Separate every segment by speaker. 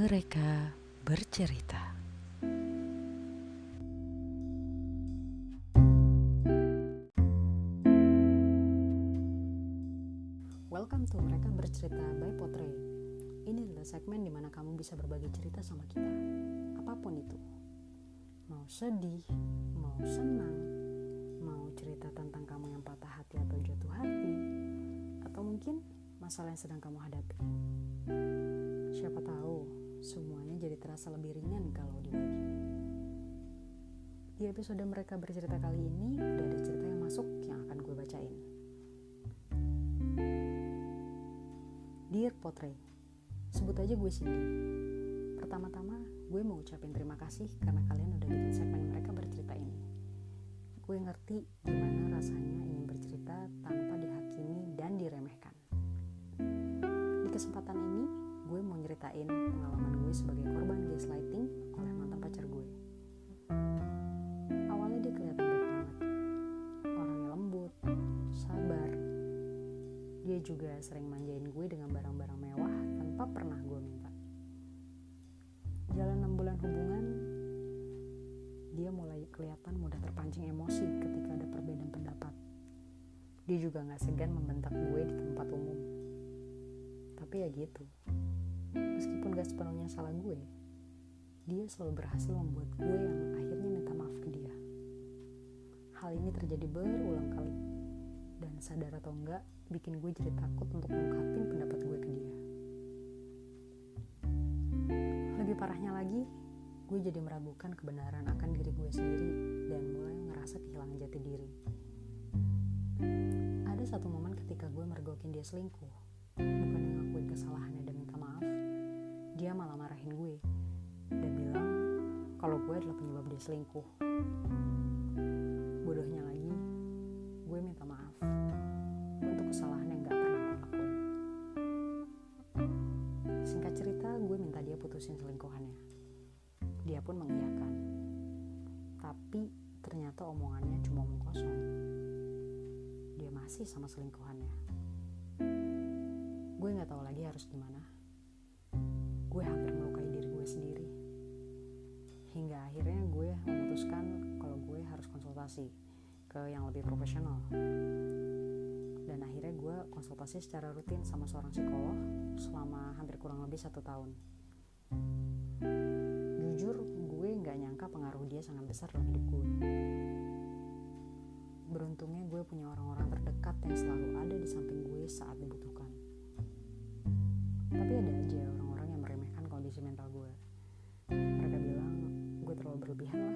Speaker 1: Mereka bercerita.
Speaker 2: Welcome to Mereka Bercerita by Potre. Ini adalah segmen di mana kamu bisa berbagi cerita sama kita, apapun itu. Mau sedih, mau senang, mau cerita tentang kamu yang patah hati atau jatuh hati, atau mungkin masalah yang sedang kamu hadapi. Siapa tahu semuanya jadi terasa lebih ringan kalau dibagi. Di episode Mereka Bercerita kali ini udah ada cerita yang masuk yang akan gue bacain. Dear Potre, sebut aja gue Cindy. Pertama-tama gue mau ucapin terima kasih karena kalian udah bikin segmen Mereka Bercerita ini. Gue ngerti gimana rasanya ingin bercerita tanpa dihakimi dan diremehkan. Di kesempatan ini gue mau nyeritain pengalaman gue sebagai korban gaslighting oleh mantan pacar gue. Awalnya dia kelihatan baik banget, orangnya lembut, sabar. Dia juga sering manjain gue dengan barang-barang mewah tanpa pernah gue minta. Jalan 6 bulan hubungan, dia mulai kelihatan mudah terpancing emosi ketika ada perbedaan pendapat. Dia juga gak segan membentak gue di tempat umum. Tapi ya gitu, meskipun gak sepenuhnya salah gue, dia selalu berhasil membuat gue yang akhirnya minta maaf ke dia. Hal ini terjadi berulang kali, dan sadar atau enggak, bikin gue jadi takut untuk mengungkapin pendapat gue ke dia. Lebih parahnya lagi, gue jadi meragukan kebenaran akan diri gue sendiri dan mulai ngerasa kehilangan jati diri. Ada satu momen ketika gue mergokin dia selingkuh, bukan yang ngakuin kesalahannya dan minta maaf, dia malah marahin gue dan bilang kalau gue adalah penyebab dia selingkuh. Bodohnya lagi, gue minta maaf untuk kesalahan yang gak pernah gue lakuin. Singkat cerita, gue minta dia putusin selingkuhannya. Dia pun mengiyakan. Tapi ternyata omongannya cuma omong kosong. Dia masih sama selingkuhannya. Gue gak tahu lagi harus gimana. Gue hampir melukai diri gue sendiri. Hingga akhirnya gue memutuskan kalau gue harus konsultasi ke yang lebih profesional. Dan akhirnya gue konsultasi secara rutin sama seorang psikolog selama hampir kurang lebih 1 tahun. Jujur, gue gak nyangka pengaruh dia sangat besar dalam hidup gue. Beruntungnya gue punya orang-orang terdekat yang selalu ada di samping gue saat dibutuhkan. Tapi ada aja orang-orang yang meremehkan kondisi mental gue. Mereka bilang gue terlalu berlebihan lah.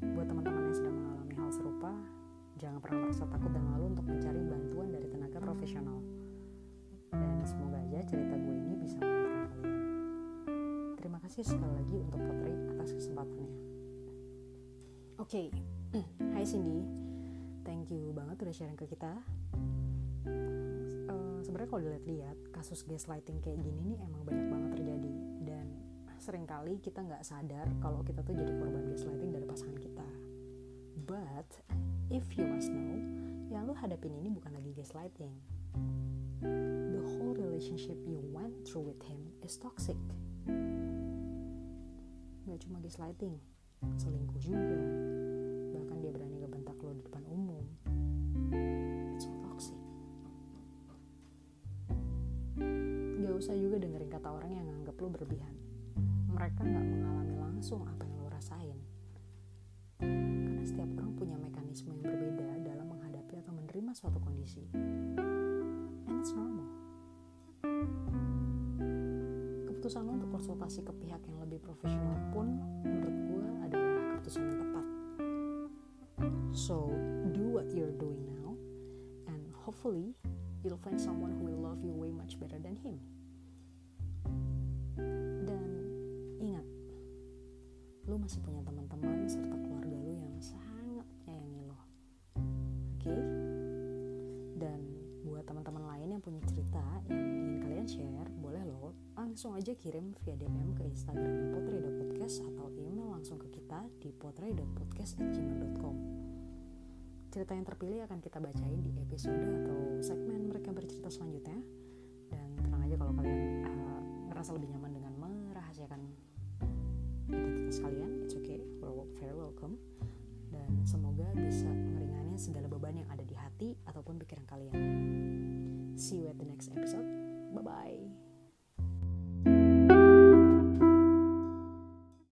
Speaker 2: Buat teman-teman yang sedang mengalami hal serupa, jangan pernah merasa takut dan malu untuk mencari bantuan dari tenaga profesional. Dan semoga aja cerita gue ini bisa menguatkan kalian. Terima kasih sekali lagi untuk Potre atas kesempatannya. Oke, Hai Cindy, thank you banget udah sharing ke kita. Sebenarnya kalau dilihat-lihat, kasus gaslighting kayak gini nih emang banyak banget terjadi. Dan seringkali kita gak sadar kalau kita tuh jadi korban gaslighting dari pasangan kita. But, if you must know, yang lo hadapin ini bukan lagi gaslighting. The whole relationship you went through with him is toxic. Gak cuma gaslighting, selingkuh juga. Bahkan dia berani ngebentak lo di depan umum. It's so toxic. Gak usah juga dengerin kata orang yang nganggap lo berlebihan. Mereka gak mengalami langsung apa yang lo rasain. Karena setiap orang punya mekanisme yang berbeda dalam menghadapi atau menerima suatu kondisi. And it's normal. Keputusan lo untuk konsultasi ke pihak yang lebih profesional pun menurut gue adalah keputusan yang tepat. So, do what you're doing now, and hopefully you'll find someone who will love you way much better than him. Dan ingat, lo masih punya teman-teman serta keluarga lo yang sangat menyayangi lo. Oke? Dan buat teman-teman lain yang punya cerita yang ingin kalian share, boleh lo langsung aja kirim via DM ke Instagram potre.podcast atau email langsung ke kita di potre.podcast@gmail.com. Cerita yang terpilih akan kita bacain di episode atau segmen Mereka Bercerita selanjutnya. Dan tenang aja kalau kalian merasa lebih nyaman dengan merahasiakan identitas kalian, it's okay, we're very welcome. Dan semoga bisa meringankan segala beban yang ada di hati ataupun pikiran kalian. See you at the next episode. Bye-bye.